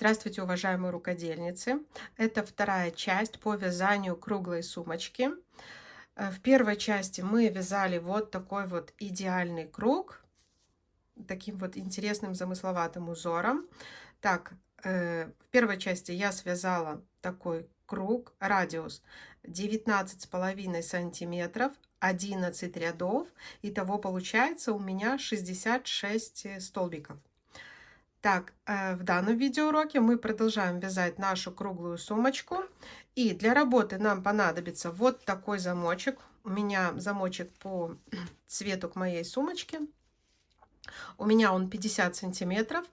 Здравствуйте, уважаемые рукодельницы! Это вторая часть по вязанию круглой сумочки. В первой части мы вязали вот такой вот идеальный круг, таким вот интересным замысловатым узором. Так, в первой части я связала такой круг, радиус 19,5 сантиметров, 11 рядов. Итого получается у меня 66 столбиков. Так, в данном видеоуроке мы продолжаем вязать нашу круглую сумочку. И для работы нам понадобится вот такой замочек. У меня замочек по цвету к моей сумочке. У меня он 50 сантиметров.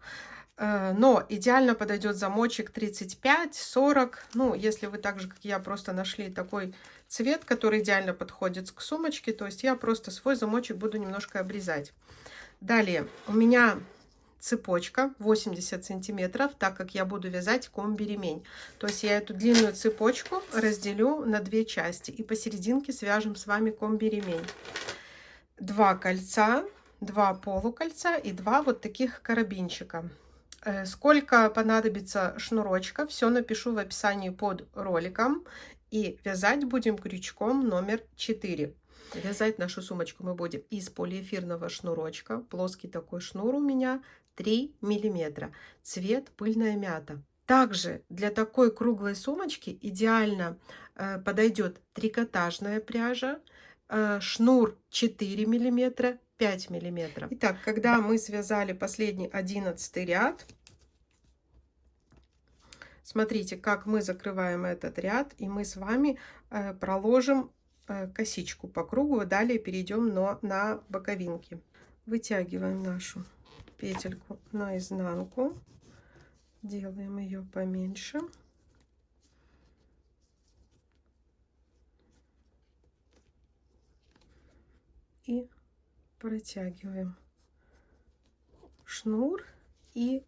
Но идеально подойдет замочек 35-40. Ну, если вы так же, как я, просто нашли такой цвет, который идеально подходит к сумочке, то есть я просто свой замочек буду немножко обрезать. Далее у меня цепочка 80 сантиметров, так как я буду вязать комби-ремень. То есть я эту длинную цепочку разделю на две части и посерединке свяжем с вами комби-ремень. 2 кольца, 2 полукольца и 2 вот таких карабинчика. Сколько понадобится шнурочка, все напишу в описании под роликом. И вязать будем крючком номер 4. Вязать нашу сумочку мы будем из полиэфирного шнурочка. Плоский такой шнур у меня 3 миллиметра. Цвет пыльная мята. Также для такой круглой сумочки идеально подойдет трикотажная пряжа. Шнур 4 миллиметра, 5 миллиметров. Итак, когда мы связали последний 11 ряд, смотрите, как мы закрываем этот ряд, и мы с вами проложим косичку по кругу. Далее перейдем на боковинки. Вытягиваем нашу петельку наизнанку, делаем ее поменьше. И протягиваем шнур и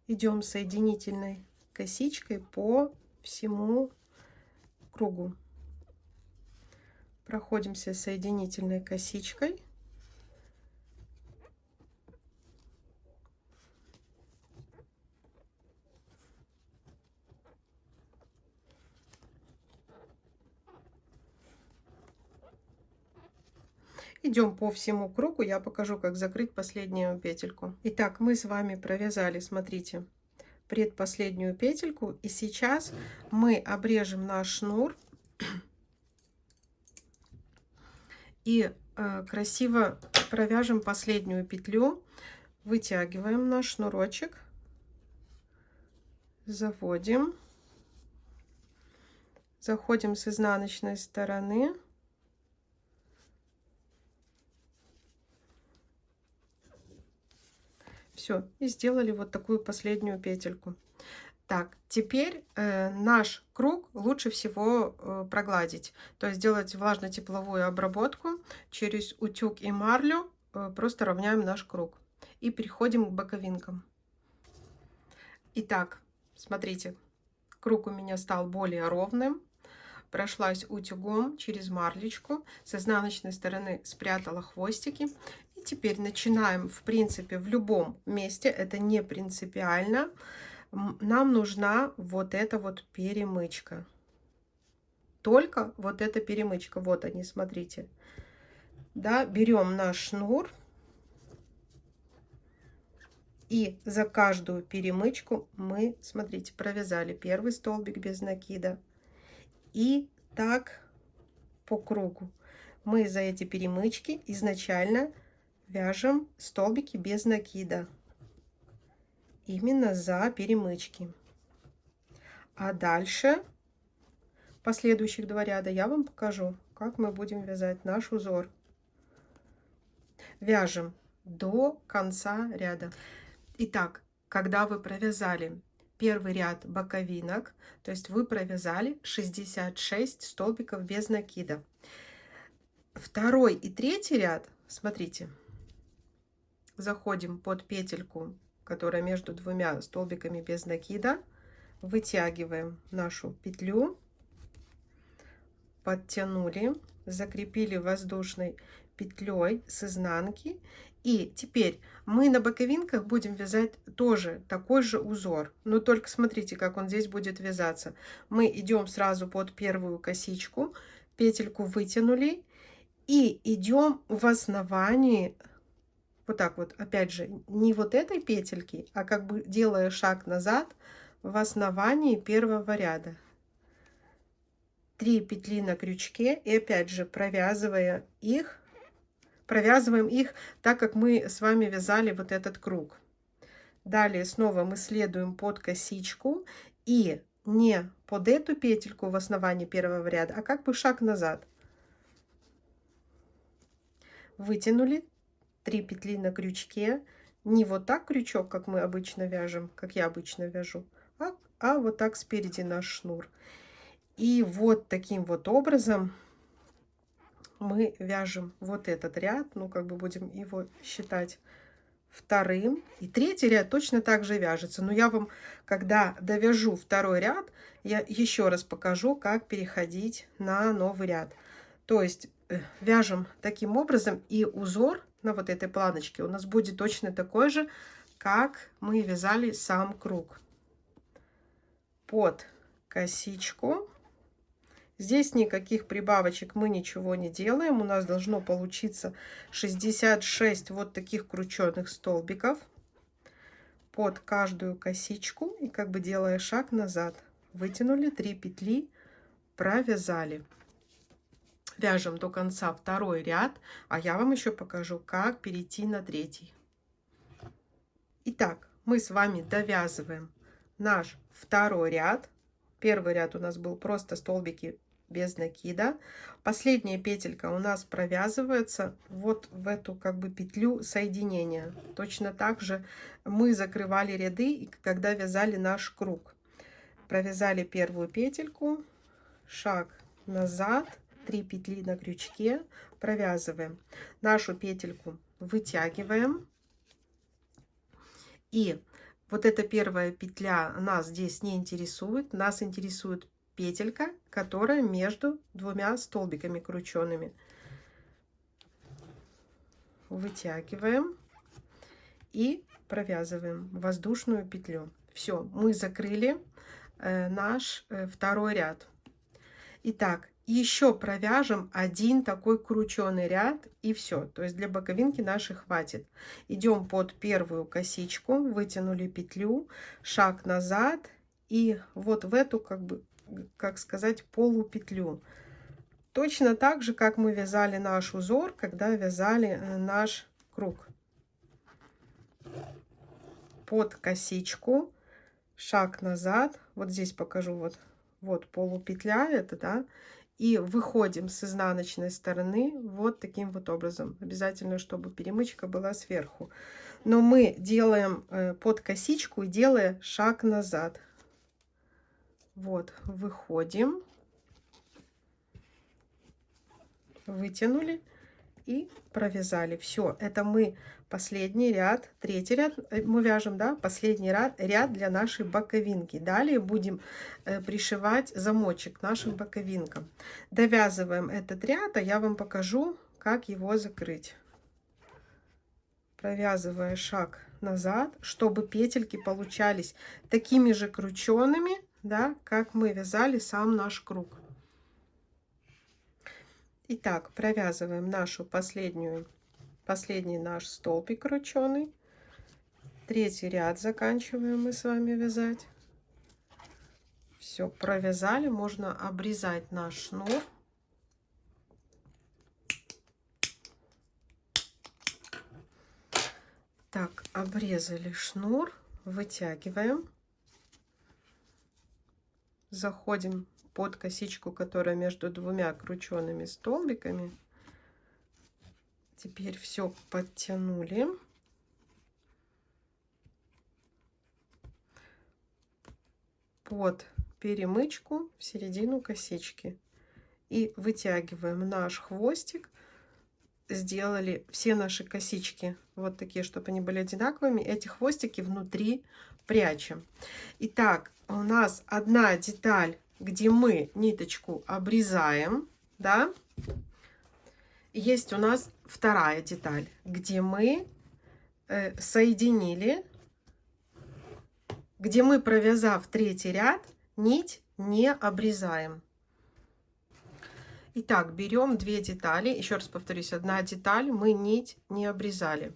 идем соединительной косичкой по всему кругу. Проходимся соединительной косичкой. Идем по всему кругу, я покажу, как закрыть последнюю петельку. Итак, мы с вами провязали, смотрите, предпоследнюю петельку, и сейчас мы обрежем наш шнур и красиво провяжем последнюю петлю. Вытягиваем наш шнурочек, заводим, заходим с изнаночной стороны. Все, и сделали вот такую последнюю петельку. Так, теперь наш круг лучше всего прогладить, то есть сделать влажно-тепловую обработку через утюг и марлю, просто равняем наш круг и переходим к боковинкам. Итак, смотрите, круг у меня стал более ровным. Прошлась утюгом через марлечку, с изнаночной стороны спрятала хвостики. И теперь начинаем, в принципе, в любом месте, это не принципиально. Нам нужна вот эта вот перемычка. Только вот эта перемычка. Вот они, смотрите. Да, берем наш шнур. И за каждую перемычку мы, смотрите, провязали первый столбик без накида. И так по кругу. Мы за эти перемычки изначально вяжем столбики без накида. Именно за перемычки. А дальше последующих 2 ряда я вам покажу, как мы будем вязать наш узор. Вяжем до конца ряда. Итак, когда вы провязали первый ряд боковинок, то есть вы провязали 66 столбиков без накида. Второй и третий ряд, смотрите, заходим под петельку, которая между 2 столбиками без накида, вытягиваем нашу петлю, подтянули, закрепили воздушной петлей с изнанки И теперь мы на боковинках будем вязать тоже такой же узор, но только смотрите, как он здесь будет вязаться. Мы идем сразу под первую косичку, петельку вытянули и идем в основании, вот так вот, опять же, не вот этой петельки, а как бы делая шаг назад в основании первого ряда. 3 петли на крючке и опять же провязываем их так, как мы с вами вязали вот этот круг. Далее снова мы следуем под косичку и не под эту петельку в основании первого ряда, а как бы шаг назад. Вытянули 3 петли на крючке, не вот так крючок, как мы обычно вяжем, как я обычно вяжу, а вот так спереди наш шнур. И вот таким вот образом мы вяжем вот этот ряд, ну как бы будем его считать вторым. И третий ряд точно так же вяжется. Но я вам, когда довяжу второй ряд, я еще раз покажу, как переходить на новый ряд. То есть вяжем таким образом, и узор на вот этой планочке у нас будет точно такой же, как мы вязали сам круг. Под косичку. Здесь никаких прибавочек мы ничего не делаем. У нас должно получиться 66 вот таких крученных столбиков под каждую косичку. И как бы делая шаг назад. Вытянули 3 петли, провязали. Вяжем до конца второй ряд, а я вам еще покажу, как перейти на третий. Итак, мы с вами довязываем наш второй ряд. Первый ряд у нас был просто столбики без накида. Последняя петелька у нас провязывается вот в эту как бы петлю соединения. Точно так же мы закрывали ряды, когда вязали наш круг. Провязали первую петельку, шаг назад, 3 петли на крючке, провязываем. Нашу петельку вытягиваем. И вот эта первая петля нас здесь не интересует. Нас интересует петелька, которая между двумя столбиками крученными. Вытягиваем и провязываем воздушную петлю. Все, мы закрыли наш второй ряд. Итак, еще провяжем один такой крученый ряд, и все. То есть для боковинки нашей хватит. Идем под первую косичку, вытянули петлю, шаг назад, и вот в эту, как бы, как сказать, полупетлю. Точно так же, как мы вязали наш узор, когда вязали наш круг. Под косичку, шаг назад, вот здесь покажу, вот полупетля это, да, и выходим с изнаночной стороны вот таким вот образом. Обязательно, чтобы перемычка была сверху. Но мы делаем под косичку и делая шаг назад. Вот, выходим, вытянули и провязали. Все, это мы последний ряд, третий ряд мы вяжем, да, последний ряд для нашей боковинки. Далее будем пришивать замочек к нашим боковинкам. Довязываем этот ряд, а я вам покажу, как его закрыть. Провязывая шаг назад, чтобы петельки получались такими же крученными, да, как мы вязали сам наш круг. Итак, провязываем нашу последний наш столбик крученый. Третий ряд заканчиваем мы с вами вязать. Все, провязали, можно обрезать наш шнур. Так, обрезали шнур, вытягиваем. Заходим под косичку, которая между двумя крученными столбиками. Теперь все подтянули. Под перемычку в середину косички. И вытягиваем наш хвостик. Сделали все наши косички вот такие, чтобы они были одинаковыми. Эти хвостики внутри прячем. Итак, у нас одна деталь, где мы ниточку обрезаем, да. Есть у нас вторая деталь, где мы соединили, где мы, провязав третий ряд, нить не обрезаем. Итак, берем 2 детали. Еще раз повторюсь, одна деталь, мы нить не обрезали.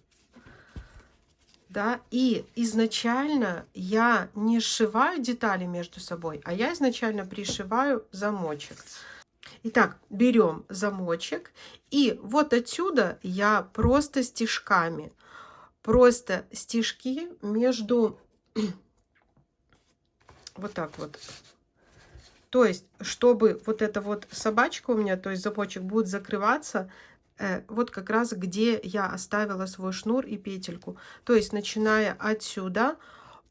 Да, и изначально я не сшиваю детали между собой, а я изначально пришиваю замочек. Итак, берем замочек, и вот отсюда я просто стежками, просто стежки между вот так вот. То есть, чтобы вот эта вот собачка у меня, то есть замочек, будет закрываться вот как раз где я оставила свой шнур и петельку. То есть, начиная отсюда,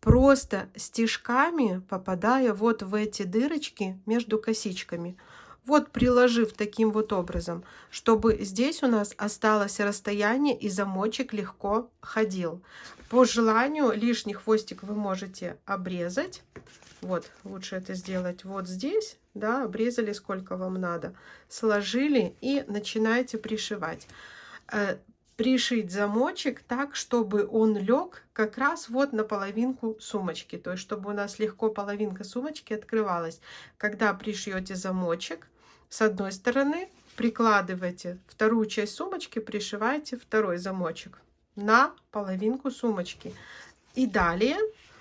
просто стежками попадая вот в эти дырочки между косичками. Вот приложив таким вот образом, чтобы здесь у нас осталось расстояние и замочек легко ходил. По желанию лишний хвостик вы можете обрезать. Вот, лучше это сделать вот здесь, да, обрезали сколько вам надо, сложили и начинаете пришивать. Пришить замочек так, чтобы он лег как раз вот на половинку сумочки, то есть чтобы у нас легко половинка сумочки открывалась. Когда пришьете замочек, с одной стороны прикладываете вторую часть сумочки, пришиваете второй замочек на половинку сумочки. И далее,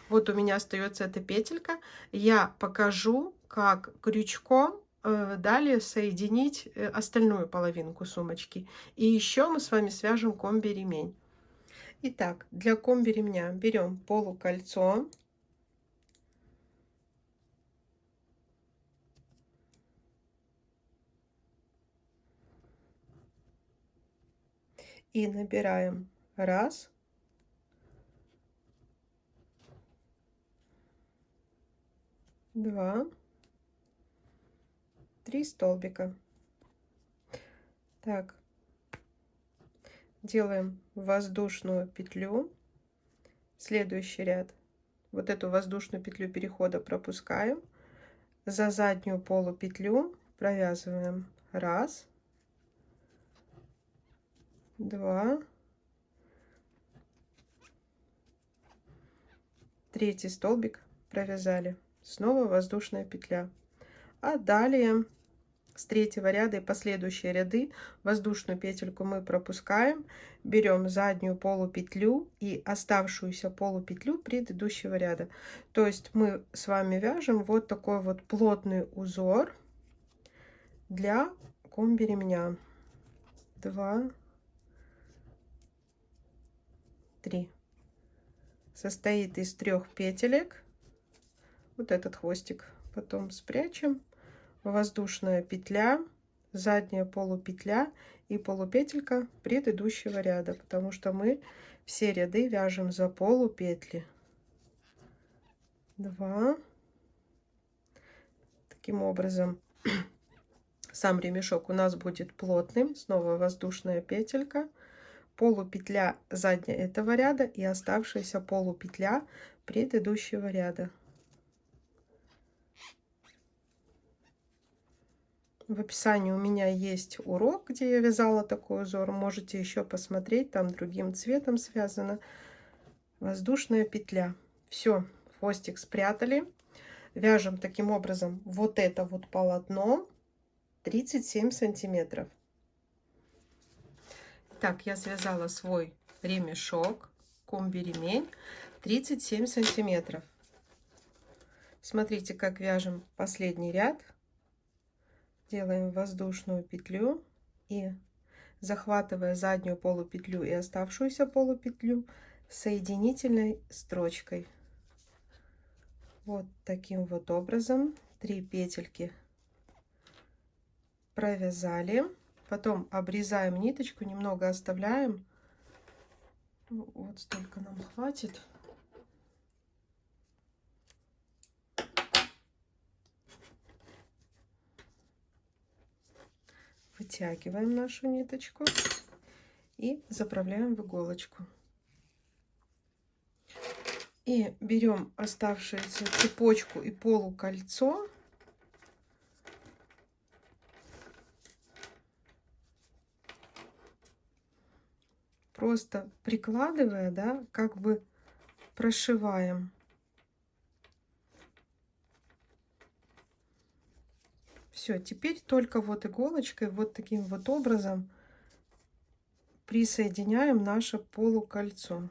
вот у меня остается эта петелька, я покажу, как крючком далее соединить остальную половинку сумочки. И еще мы с вами свяжем комби-ремень. Итак, для комби-ремня берем полукольцо. И набираем 1, 2, 3 столбика. Так, делаем воздушную петлю, следующий ряд. Вот эту воздушную петлю перехода пропускаем, за заднюю полупетлю провязываем 1, 2, 3 столбик провязали, снова воздушная петля. А далее с 3-го ряда и последующие ряды воздушную петельку мы пропускаем, берем заднюю полупетлю и оставшуюся полупетлю предыдущего ряда. То есть мы с вами вяжем вот такой вот плотный узор для комби-ремня. 2, 3. Состоит из 3 петелек. Вот этот хвостик потом спрячем. Воздушная петля, задняя полупетля и полупетелька предыдущего ряда, потому что мы все ряды вяжем за полупетли. 2. Таким образом сам ремешок у нас будет плотным. Снова воздушная петелька, полупетля задняя этого ряда и оставшаяся полупетля предыдущего ряда. В описании у меня есть урок, где я вязала такой узор. Можете еще посмотреть, там другим цветом связано. Воздушная петля. Все, хвостик спрятали. Вяжем таким образом вот это вот полотно 37 сантиметров. Так, я связала свой ремешок, комби-ремень 37 сантиметров. Смотрите, как вяжем последний ряд. Делаем воздушную петлю и, захватывая заднюю полупетлю и оставшуюся полупетлю, соединительной строчкой. Вот таким вот образом 3 петельки провязали. Потом обрезаем ниточку, немного оставляем. Вот столько нам хватит. Вытягиваем нашу ниточку и заправляем в иголочку. И берем оставшуюся цепочку и полукольцо. просто прикладывая, да, как бы прошиваем. Все, теперь только вот иголочкой, вот таким вот образом присоединяем наше полукольцо.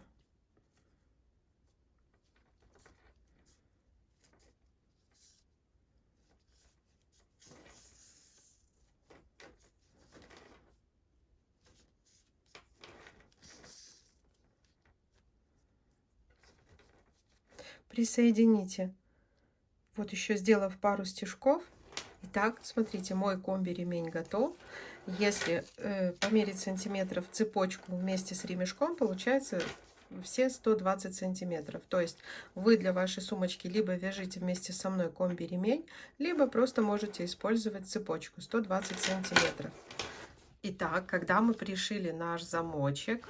Присоедините. Вот еще сделав пару стежков. Итак, смотрите, мой комби-ремень готов. Если померить сантиметров цепочку вместе с ремешком, получается все 120 сантиметров. То есть вы для вашей сумочки либо вяжите вместе со мной комби-ремень, либо просто можете использовать цепочку 120 сантиметров. Итак, когда мы пришили наш замочек,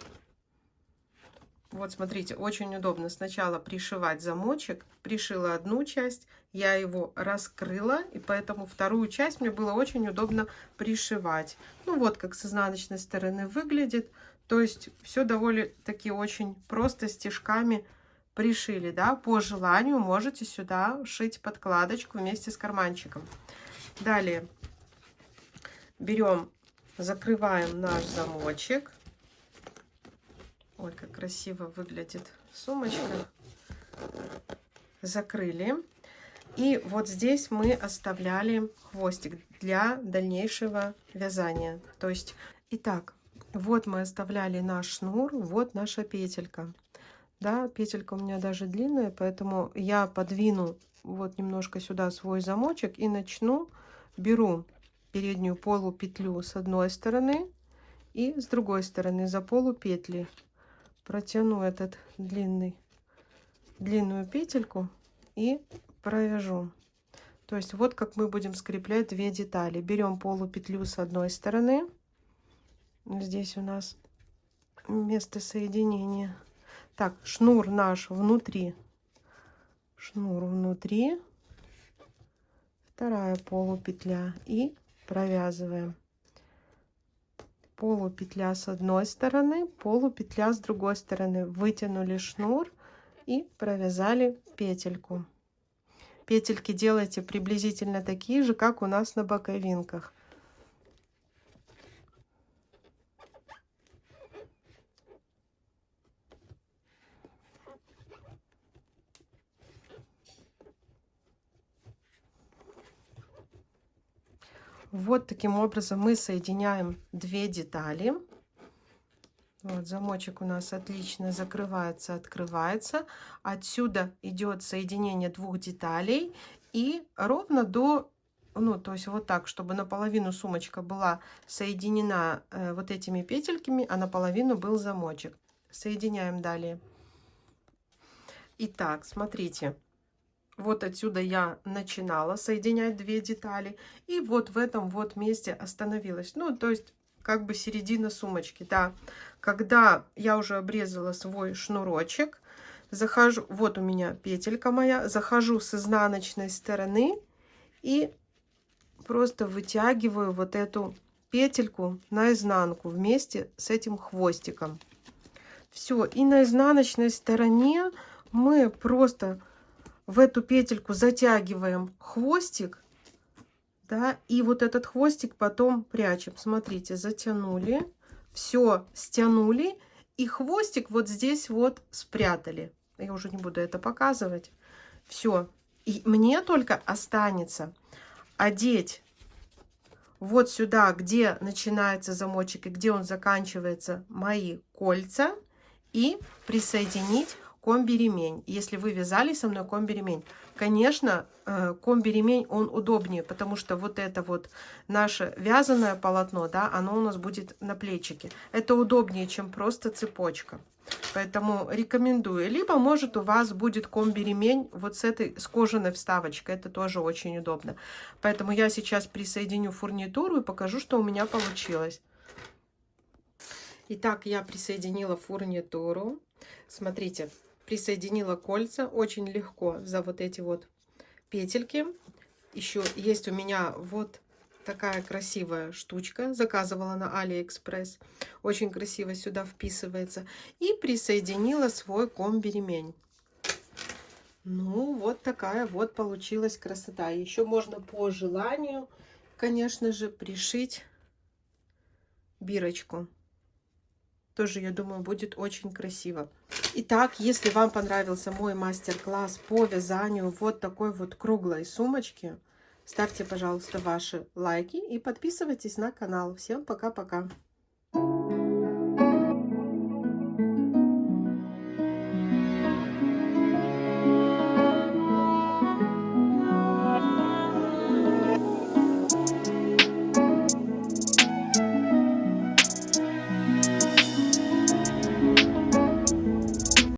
вот смотрите, очень удобно сначала пришивать замочек. Пришила одну часть, я его раскрыла, и поэтому вторую часть мне было очень удобно пришивать. Ну вот как с изнаночной стороны выглядит. То есть все довольно-таки очень просто стежками пришили, да. По желанию можете сюда шить подкладочку вместе с карманчиком. Далее берем, закрываем наш замочек. Ой, как красиво выглядит сумочка. Закрыли. И вот здесь мы оставляли хвостик для дальнейшего вязания. То есть, итак, вот мы оставляли наш шнур, вот наша петелька. Да, петелька у меня даже длинная, поэтому я подвину вот немножко сюда свой замочек и начну, беру переднюю полупетлю с одной стороны и с другой стороны за полупетли. Протяну этот длинную петельку и провяжу. То есть вот как мы будем скреплять две детали. Берем полупетлю с одной стороны. Здесь у нас место соединения. Так, шнур наш внутри. Шнур внутри. Вторая полупетля. И провязываем. Полупетля с одной стороны, полупетля с другой стороны. Вытянули шнур и провязали петельку. Петельки делайте приблизительно такие же, как у нас на боковинках. Вот таким образом мы соединяем две детали. Вот замочек у нас отлично закрывается, открывается. Отсюда идет соединение двух деталей и ровно до, ну, то есть вот так, чтобы наполовину сумочка была соединена вот этими петельками, а наполовину был замочек. Соединяем далее. Итак, смотрите. Вот отсюда я начинала соединять две детали. И вот в этом вот месте остановилась. Ну, то есть как бы середина сумочки, да. Когда я уже обрезала свой шнурочек, захожу, вот у меня петелька моя, захожу с изнаночной стороны и просто вытягиваю вот эту петельку наизнанку вместе с этим хвостиком. Все, и на изнаночной стороне мы просто в эту петельку затягиваем хвостик, да, и вот этот хвостик потом прячем. Смотрите, затянули, все стянули, и хвостик вот здесь вот спрятали. Я уже не буду это показывать. Все, и мне только останется одеть вот сюда, где начинается замочек и где он заканчивается, мои кольца, и присоединить комби-ремень. Если вы вязали со мной комби-ремень, конечно, комби-ремень он удобнее, потому что вот это вот наше вязаное полотно, да, оно у нас будет на плечике. Это удобнее, чем просто цепочка. Поэтому рекомендую. Либо, может, у вас будет комби-ремень вот с этой, с кожаной вставочкой. Это тоже очень удобно. Поэтому я сейчас присоединю фурнитуру и покажу, что у меня получилось. Итак, я присоединила фурнитуру. Смотрите, присоединила кольца очень легко за вот эти вот петельки. Еще есть у меня вот Такая красивая штучка. Заказывала на Алиэкспресс. Очень красиво сюда вписывается. И присоединила свой комби-ремень. Ну, вот такая вот получилась красота. Еще можно по желанию, конечно же, пришить бирочку. Тоже, я думаю, будет очень красиво. Итак, если вам понравился мой мастер-класс по вязанию вот такой вот круглой сумочки, ставьте, пожалуйста, ваши лайки и подписывайтесь на канал. Всем пока-пока!